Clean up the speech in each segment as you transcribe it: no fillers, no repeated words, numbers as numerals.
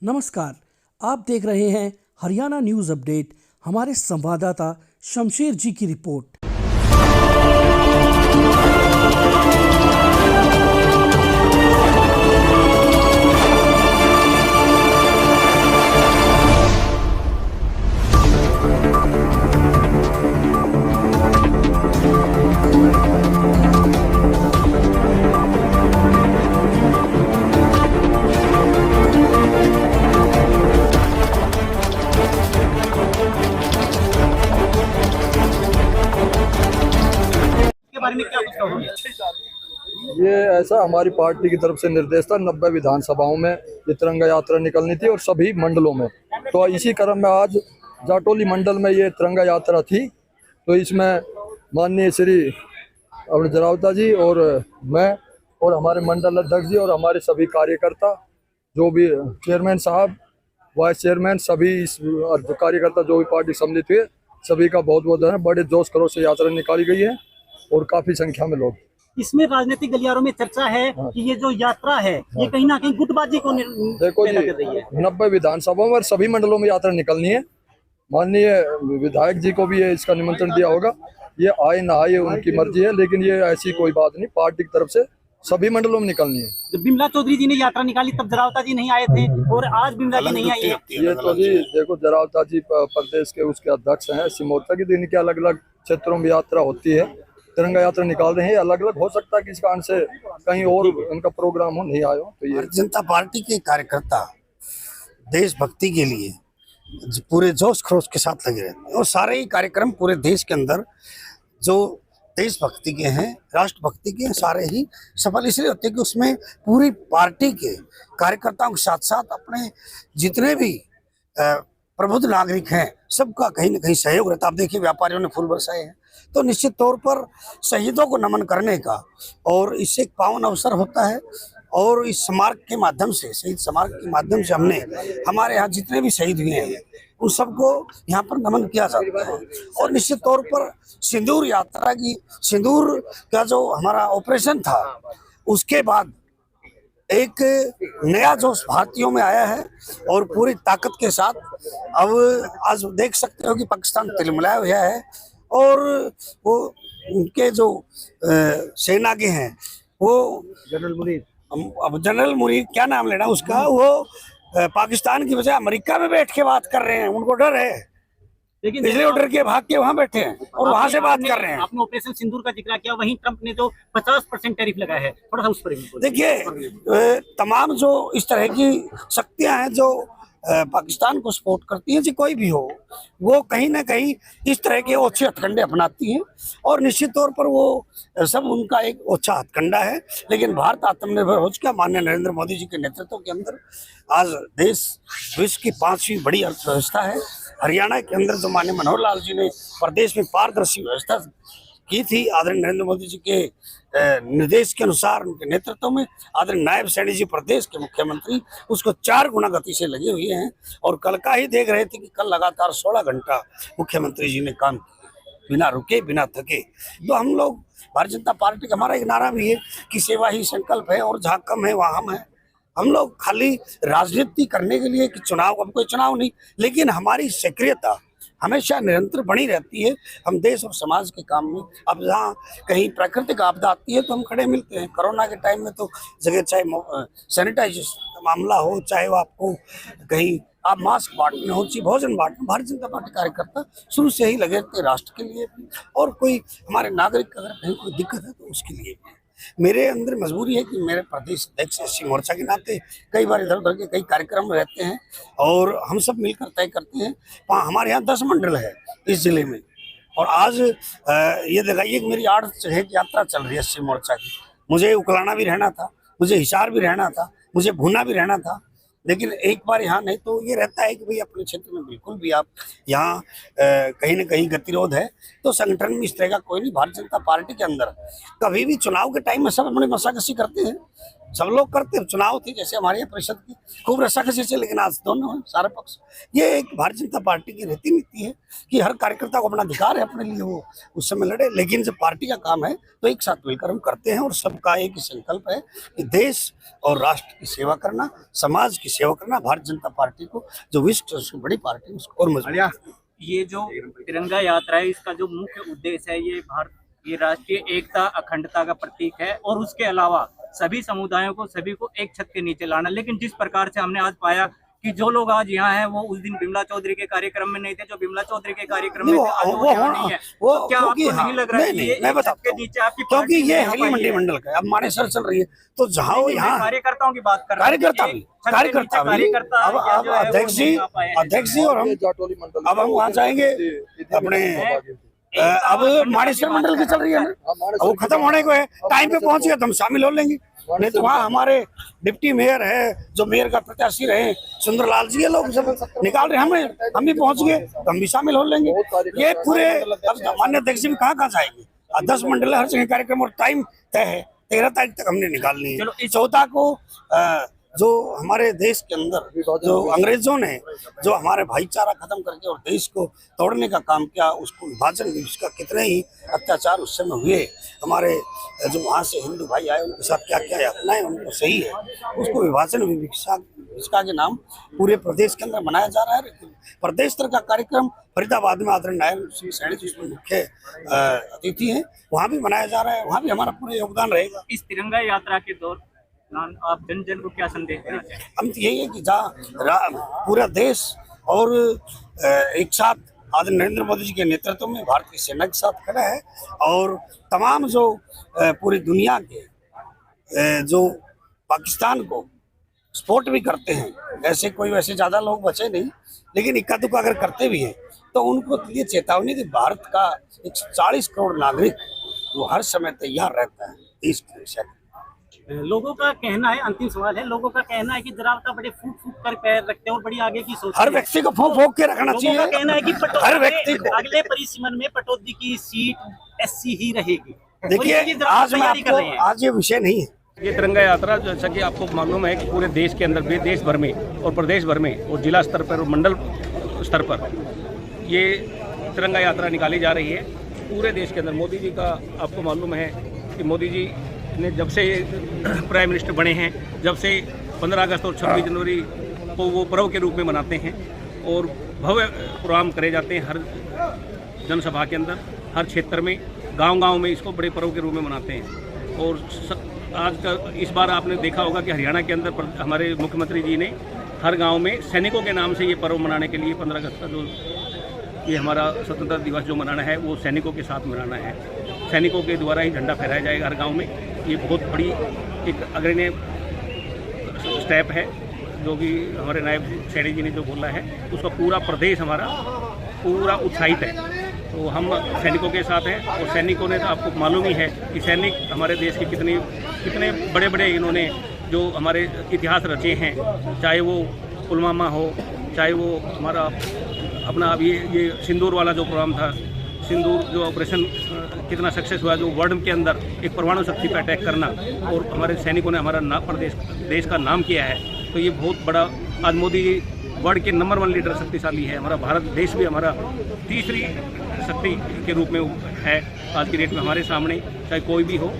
नमस्कार, आप देख रहे हैं हरियाणा न्यूज अपडेट। हमारे संवाददाता शमशेर जी की रिपोर्ट। बारे में क्या कुछ कहोगे? ये ऐसा हमारी पार्टी की तरफ से निर्देश था। 90 विधानसभाओं में ये तिरंगा यात्रा निकलनी थी और सभी मंडलों में। तो इसी क्रम में आज जाटोली मंडल में ये तिरंगा यात्रा थी। तो इसमें माननीय श्री अपने जरावता जी और मैं और हमारे मंडल अध्यक्ष जी और हमारे सभी कार्यकर्ता, जो भी चेयरमैन साहब, वाइस चेयरमैन, सभी इस कार्यकर्ता जो भी पार्टी सम्मिलित हुए, सभी का बहुत बहुत धन्यवाद। बड़े जोश खरोश से यात्रा निकाली गई है और काफी संख्या में लोग। इसमें राजनीतिक गलियारों में चर्चा है कि ये जो यात्रा है ये कहीं ना कहीं गुटबाजी को देखो जी, कर रही है। 90 विधानसभाओं में सभी मंडलों में यात्रा निकलनी है। माननीय विधायक जी को भी ये इसका निमंत्रण दिया होगा। ये आए ना आए उनकी मर्जी है, लेकिन ये ऐसी कोई बात नहीं, पार्टी की तरफ से सभी मंडलों में निकलनी है। जब बिमला चौधरी जी ने यात्रा निकाली तब जरावता जी नहीं आए थे और आज बिमला जी नहीं आई है। ये तो जी देखो, जरावता जी प्रदेश के उसके अध्यक्ष हैं सिमोर्चा की। दिन के अलग अलग क्षेत्रों में यात्रा होती है, तिरंगा यात्रा निकाल रहे हैं। अलग अलग हो सकता है कि इस कारण से कहीं और उनका प्रोग्राम हो, नहीं आयो। तो ये जनता पार्टी के कार्यकर्ता देशभक्ति के लिए पूरे जोश खरोश के साथ लगे रहते हैं और सारे ही कार्यक्रम पूरे देश के अंदर जो देशभक्ति के हैं, राष्ट्रभक्ति के हैं, सारे ही सफल इसलिए होते हैं कि उसमें पूरी पार्टी के कार्यकर्ताओं के साथ साथ अपने जितने भी प्रबुद्ध नागरिक हैं सबका कहीं ना कहीं सहयोग रहता है। आप देखिए व्यापारियों ने फूल बरसाए हैं, तो निश्चित तौर पर शहीदों को नमन करने का और इससे एक पावन अवसर होता है। और इस स्मारक के माध्यम से, शहीद स्मारक के माध्यम से हमने हमारे यहाँ जितने भी शहीद हुए हैं उन सबको यहाँ पर नमन किया जाता है। और निश्चित तौर पर सिंदूर यात्रा की, सिंदूर का जो हमारा ऑपरेशन था उसके बाद एक नया जोश भारतीयों में आया है और पूरी ताकत के साथ अब आज देख सकते हो कि पाकिस्तान तिलमिलाया हुआ है और वो उनके जो सेना के हैं वो जनरल मुनीर क्या नाम लेना उसका, वो पाकिस्तान की बजाय अमेरिका में बैठ के बात कर रहे हैं। उनको डर है, लेकिन इसलिए डर के भाग के वहां बैठे हैं और वहां से बात कर रहे हैं। आपने ऑपरेशन सिंदूर का जिक्र किया, वहीं ट्रंप ने जो 50% टैरिफ लगाया है, थोड़ा सा उस पर देखिए तमाम जो इस तरह की शक्तियां हैं जो पाकिस्तान को सपोर्ट करती हैं, जी कोई भी हो, वो कहीं ना कहीं इस तरह के ओछे हथकंडे अपनाती हैं और निश्चित तौर पर वो सब उनका एक ओछा हथकंडा है। लेकिन भारत आत्मनिर्भर हो चुका, माननीय नरेंद्र मोदी जी के नेतृत्व के अंदर आज देश विश्व की 5वीं बड़ी अर्थव्यवस्था है। हरियाणा के अंदर जो माननीय मनोहर लाल जी ने प्रदेश में पारदर्शी व्यवस्था की थी, आदरणीय नरेंद्र मोदी जी के निर्देश के अनुसार, उनके नेतृत्व में आदरणीय नायब सैनी जी प्रदेश के मुख्यमंत्री उसको 4 गुना गति से लगे हुए हैं। और कल का ही देख रहे थे कि कल लगातार 16 घंटा मुख्यमंत्री जी ने काम किया बिना रुके बिना थके। तो हम लोग भारतीय जनता पार्टी का हमारा एक नारा भी है कि सेवा ही संकल्प है और जहाँ कम है वहाँ हम है। हम लोग खाली राजनीति करने के लिए कि चुनाव, अब कोई चुनाव नहीं, लेकिन हमारी सक्रियता हमेशा निरंतर बनी रहती है। हम देश और समाज के काम में, अब जहाँ कहीं प्राकृतिक आपदा आती है तो हम खड़े मिलते हैं। कोरोना के टाइम में तो जगह चाहे सैनिटाइजेशन का मामला हो, चाहे वो आपको कहीं आप मास्क बांटने हो, चाहे भोजन बांटना, भारतीय जनता पार्टी कार्यकर्ता शुरू से ही लगे रहते हैं राष्ट्र के लिए भी और कोई हमारे नागरिक अगर कहीं कोई दिक्कत है तो उसके लिए भी। मेरे अंदर मजबूरी है कि मेरे प्रदेश अध्यक्ष एससी मोर्चा के नाते कई बार इधर उधर के कई कार्यक्रम रहते हैं और हम सब मिलकर तय करते हैं। हमारे यहाँ 10 मंडल है इस जिले में और आज ये दिखाइए कि मेरी 8 जगह की यात्रा चल रही है एससी मोर्चा की। मुझे उकलाना भी रहना था, मुझे हिसार भी रहना था, मुझे भूना भी रहना था, लेकिन एक बार यहाँ नहीं। तो ये रहता है कि भाई अपने क्षेत्र में बिल्कुल भी आप यहाँ कहीं ना कहीं गतिरोध है तो संगठन में इस तरह का कोई नहीं। भारतीय जनता पार्टी के अंदर कभी भी चुनाव के टाइम में सब अपने मसाकसी करते हैं, सब लोग करते, चुनाव थी जैसे हमारे यहाँ परिषद की, खूब रस्साकसी से, लेकिन आज दोनों हैं सारे पक्ष। ये एक भारतीय जनता पार्टी की रीति नीति है कि हर कार्यकर्ता को अपना अधिकार है, अपने लिए वो उस समय लड़े, लेकिन जब पार्टी का काम है तो एक साथ मिलकर हम करते हैं। और सबका एक ही संकल्प है कि देश और राष्ट्र की सेवा करना, समाज की सेवा करना, भारतीय जनता पार्टी को जो विश्व की सबसे बड़ी पार्टी है उसको और मजबूत। ये जो तिरंगा यात्रा है, इसका जो मुख्य उद्देश्य है ये राष्ट्रीय एकता अखंडता का प्रतीक है, और उसके अलावा सभी समुदायों को, सभी को एक छत के नीचे लाना। लेकिन जिस प्रकार से हमने आज पाया कि जो लोग आज यहाँ हैं वो उस दिन बिमला चौधरी के कार्यक्रम में नहीं थे, जो बिमला चौधरी के कार्यक्रम में थे आज वो यहाँ नहीं है। तो क्या आपको नहीं लग रहा है कि ये छत के नीचे आपकी, क्योंकि ये हेली मंडी मंडल का अब मानेसर चल रही है, तो जहाँ वो यहाँ कार्यकर्ताओं की बात कर रहे हैं, कार्यकर्ता अब अध्यक्ष जी और हम जाटोली मंडल, अब हम वहाँ जाएंगे अपने, अब मानेसर मंडल की चल रही है ना, वो खत्म होने को है, टाइम पे पहुंच गए तो हम शामिल हो लेंगे। नहीं तो वहाँ हमारे डिप्टी मेयर है, जो मेयर का प्रत्याशी रहे सुंदरलाल जी, ये लोग सब निकाल रहे हैं, हम भी पहुंच गए तो हम भी शामिल हो लेंगे। ये पूरे अब मान्य अध्यक्ष जी भी कहाँ जाएंगे, 10 मंडल हर जगह कार्यक्रम, और टाइम तय है 13 तारीख तक हमने निकालनी है। 14 को जो हमारे देश के अंदर जो अंग्रेजों ने जो हमारे भाईचारा खत्म करके और देश को तोड़ने का काम किया, उसको विभाजन, उसका कितने ही अत्याचार उस समय हुए, हमारे जो वहाँ से हिंदू भाई आए उनके साथ क्या क्या अपनाए, उनको सही है, उसको विभाजन विभिक्षा के नाम पूरे प्रदेश के अंदर मनाया जा रहा है। प्रदेश स्तर का कार्यक्रम फरीदाबाद में आदरणीय नारायण सिंह सैनी जी उसमें मुख्य अतिथि हैं, वहाँ भी मनाया जा रहा है, वहाँ भी हमारा पूरा योगदान रहेगा। इस तिरंगा यात्रा के दौरान आप जन को क्या संदेश देना चाहेंगे? हम तो यही है कि जहाँ पूरा देश और एक साथ आदरणीय नरेंद्र मोदी जी के नेतृत्व में भारतीय सेना के साथ खड़ा है, और तमाम जो पूरी दुनिया के जो पाकिस्तान को सपोर्ट भी करते हैं, ऐसे कोई वैसे ज़्यादा लोग बचे नहीं, लेकिन इक्का दुक्का अगर करते भी हैं तो उनको ये चेतावनी कि भारत का 140 करोड़ नागरिक वो हर समय तैयार रहता है देश की रक्षा। लोगों का कहना है, अंतिम सवाल है, लोगों का कहना है कि जरावता बड़े फूक फूक कर पैर रखते हैं और बड़ी आगे की सोच, हर व्यक्ति को फूक फूक के रखना चाहिए। लोगों का कहना है कि हर व्यक्ति को अगले परिसीमन में पटौदी की सीट SC ही रहेगी। देखिए आज ये विषय नहीं है। ये तिरंगा यात्रा जैसा कि आपको मालूम है कि पूरे देश के अंदर, देश भर में और प्रदेश भर में और जिला स्तर पर और मंडल स्तर पर ये तिरंगा यात्रा निकाली जा रही है पूरे देश के अंदर। मोदी जी का आपको मालूम है कि मोदी जी ने जब से प्राइम मिनिस्टर बने हैं, जब से 15 अगस्त और 26 जनवरी को वो पर्व के रूप में मनाते हैं और भव्य प्रोग्राम करे जाते हैं हर जनसभा के अंदर, हर क्षेत्र में, गांव-गांव में इसको बड़े पर्व के रूप में मनाते हैं। और आज का इस बार आपने देखा होगा कि हरियाणा के अंदर हमारे मुख्यमंत्री जी ने हर गांव में सैनिकों के नाम से ये पर्व मनाने के लिए 15 अगस्त का जो ये हमारा स्वतंत्रता दिवस जो मनाना है वो सैनिकों के साथ मनाना है। सैनिकों के द्वारा ही झंडा फहराया जाएगा हर गांव में। ये बहुत बड़ी एक अग्रणी स्टेप है जो कि हमारे नायब सैनी जी ने जो बोला है, उसका पूरा प्रदेश हमारा पूरा उत्साहित है। तो हम सैनिकों के साथ हैं, और सैनिकों ने तो आपको मालूम ही है कि सैनिक हमारे देश के कितने बड़े बड़े इन्होंने जो हमारे इतिहास रचे हैं, चाहे वो पुलवामा हो, चाहे वो हमारा अपना अभी ये सिंदूर वाला जो प्रोग्राम था, सिंदूर जो ऑपरेशन कितना सक्सेस हुआ, जो वर्ल्ड के अंदर एक परमाणु शक्ति पर अटैक करना, और हमारे सैनिकों ने हमारा देश का नाम किया है। तो ये बहुत बड़ा, आज मोदी जी वर्ल्ड के नंबर 1 लीडर शक्तिशाली है। हमारा भारत देश भी हमारा तीसरी शक्ति के रूप में है आज की डेट में हमारे सामने, चाहे कोई भी हो।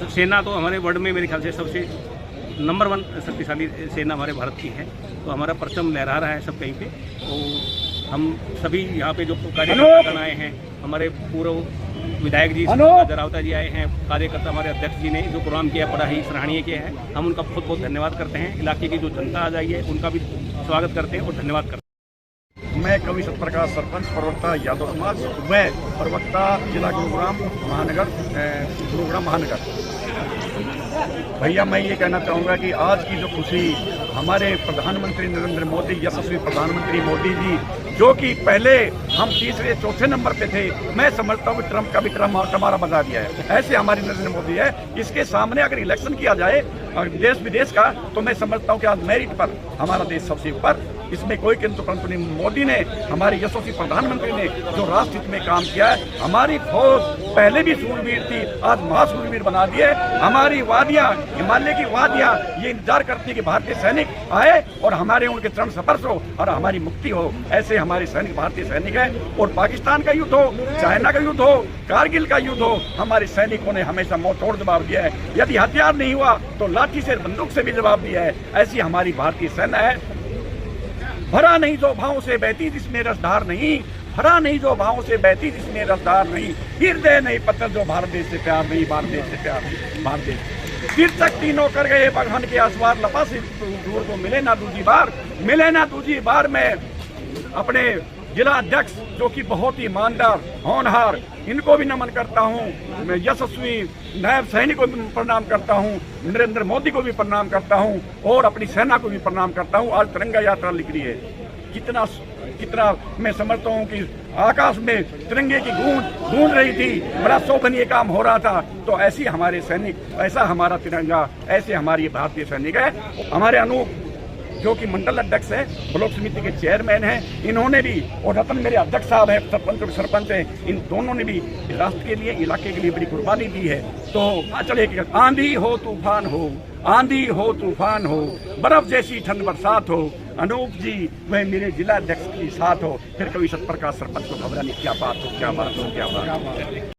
सेना तो हमारे वर्ल्ड में मेरे ख्याल से सबसे नंबर 1 शक्तिशाली सेना हमारे भारत की है। तो हमारा परचम लहरा रहा है सब कहीं पे। तो हम सभी यहाँ पे जो कार्यकर्ता आए हैं, हमारे पूर्व विधायक जी जरावता जी आए हैं, कार्यकर्ता हमारे अध्यक्ष जी ने जो प्रोग्राम किया बड़ा ही सराहनीय किया है, हम उनका बहुत बहुत धन्यवाद करते हैं। इलाके की जो जनता आ जाइए उनका भी स्वागत करते हैं और धन्यवाद करते हैं। मैं कवि सतप्रकाश सरपंच प्रवक्ता यादव समाज, मैं प्रवक्ता जिला गुरुग्राम महानगर। भैया मैं ये कहना चाहूँगा कि आज की जो खुशी हमारे प्रधानमंत्री नरेंद्र मोदी, यशस्वी प्रधानमंत्री मोदी जी, जो कि पहले हम तीसरे चौथे नंबर पे थे, मैं समझता हूँ कि ट्रम्प का भी टमारा बजा दिया है। ऐसे हमारी नरेंद्र मोदी है, इसके सामने अगर इलेक्शन किया जाए देश विदेश का, तो मैं समझता हूँ कि आज मेरिट पर हमारा देश सबसे ऊपर इसमें कोई किंतु परंतु नहीं। मोदी ने, हमारे यशस्वी प्रधानमंत्री ने जो राष्ट्र हित में काम किया है, हमारी फौज पहले भी सूरवीर थी, आज महासूरवीर बना दिए। हमारी वादियां, हिमालय की वादियां ये इंतजार करती है कि भारतीय सैनिक आए और हमारे उनके चरण स्पर्श हो और हमारी मुक्ति हो। ऐसे हमारे सैनिक भारतीय सैनिक हैं। और पाकिस्तान का युद्ध हो, चाइना का युद्ध हो, कारगिल का युद्ध हो, हमारे सैनिकों ने हमेशा मुंह तोड़ जवाब दिया है। यदि हथियार नहीं हुआ तो लाठी से, बंदूक से भी जवाब दिया है। ऐसी हमारी भारतीय सेना है। भरा नहीं जो भावों से बहती जिसमें रसधार नहीं, भरा नहीं जो भावों से बहती जिसमें रसधार नहीं, हृदय नहीं पत्थर जो भारत देश से प्यार नहीं, भारत देश से प्यार नहीं, भारत देश। फिर तक तीनों कर गए भगवान के आसवार, लपा से दूर को मिले ना दूसरी बार, मिले ना दूसरी बार। मैं अपने जिला अध्यक्ष जो कि बहुत ही ईमानदार, होनहार, इनको भी नमन करता हूँ। मैं यशस्वी नायब सैनिक को भी प्रणाम करता हूँ, नरेंद्र मोदी को भी प्रणाम करता हूँ और अपनी सेना को भी प्रणाम करता हूँ। आज तिरंगा यात्रा निकली है। कितना मैं समझता हूँ कि आकाश में तिरंगे की गूंज रही थी, बड़ा शोभनीय काम हो रहा था। तो ऐसी हमारे सैनिक, ऐसा हमारा तिरंगा, ऐसे हमारी भारतीय सैनिक है। हमारे अनूप जो कि मंडल अध्यक्ष है, ब्लॉक समिति के चेयरमैन हैं, इन्होंने भी, और रतन मेरे अध्यक्ष साहब हैं, सरपंच हैं, इन दोनों ने भी राष्ट्र के लिए, इलाके के लिए बड़ी कुर्बानी दी है। तो चले कि आंधी हो तूफान हो, आंधी हो तूफान हो, बर्फ जैसी ठंड बरसात हो, अनूप जी वह मेरे जिला अध्यक्ष के साथ हो, फिर कभी सतप्रकाश सरपंच को घबराने क्या बात हो, क्या बात हो, क्या बात हो।